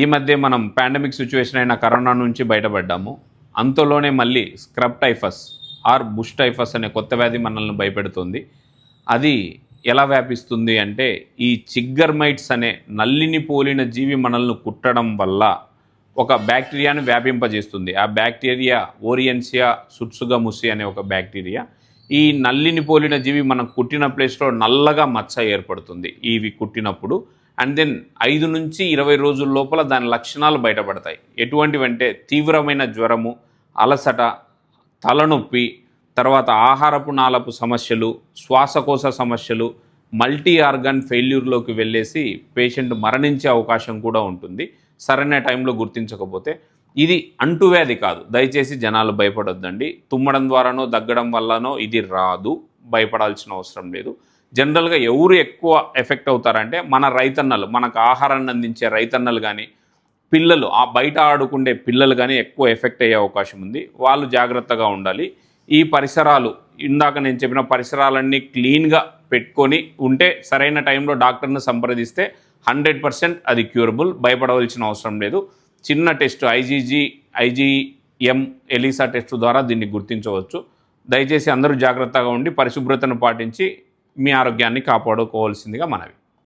ఈ మధ్య మనం పాండమిక్ సిచ్యువేషన్ అయిన కరోనా నుంచి బయటపడ్డాము. అంతలోనే మళ్ళీ scrub typhus or bush typhus అనే కొత్త వ్యాధి మనల్ని భయపెడుతుంది. అది ఎలా వ్యాపిస్తుంది అంటే, ఈ చిగ్గర్ మైట్స్ అనే నల్లిని పోలిన జీవి మనల్ని కుట్టడం వల్ల ఒక బ్యాక్టీరియాని వ్యాపింపజేస్తుంది. ఆ బ్యాక్టీరియా ఓరియన్సియా సుట్సుగముసి అనే ఒక బ్యాక్టీరియా. ఈ నల్లిని పోలిన జీవి మనం కుట్టిన ప్లేస్లో నల్లగా మచ్చ ఏర్పడుతుంది ఇవి కుట్టినప్పుడు. అండ్ దెన్ 5 నుంచి 20 రోజుల లోపల దాని లక్షణాలు బయటపడతాయి. ఎటువంటివంటే తీవ్రమైన జ్వరము, అలసట, తలనొప్పి, తర్వాత ఆహారపు నాళపు సమస్యలు, శ్వాసకోశ సమస్యలు, మల్టీ ఆర్గాన్ ఫెయిల్యూర్లోకి వెళ్ళేసి పేషెంట్ మరణించే అవకాశం కూడా ఉంటుంది సరైన టైంలో గుర్తించకపోతే. ఇది అంటువ్యాధి కాదు, దయచేసి జనాలు భయపడొద్దండి. తుమ్మడం ద్వారానో దగ్గడం వల్లనో ఇది రాదు, భయపడాల్సిన అవసరం లేదు. జనరల్గా ఎవరు ఎక్కువ ఎఫెక్ట్ అవుతారంటే మన రైతన్నలు, మనకు ఆహారాన్ని అందించే రైతన్నలు కానీ, పిల్లలు బయట ఆడుకుండే పిల్లలు కానీ ఎక్కువ ఎఫెక్ట్ అయ్యే అవకాశం ఉంది. వాళ్ళు జాగ్రత్తగా ఉండాలి. ఈ పరిసరాలు, ఇందాక నేను చెప్పిన పరిసరాలన్నీ క్లీన్గా పెట్టుకొని ఉంటే, సరైన టైంలో డాక్టర్ని సంప్రదిస్తే 100% అది క్యూరబుల్, భయపడవలసిన అవసరం లేదు. చిన్న టెస్ట్ ఐజీఎం ఎలిసా టెస్ట్ ద్వారా దీన్ని గుర్తించవచ్చు. దయచేసి అందరూ జాగ్రత్తగా ఉండి పరిశుభ్రతను పాటించి మీ ఆరోగ్యాన్ని కాపాడుకోవాల్సిందిగా మనవి.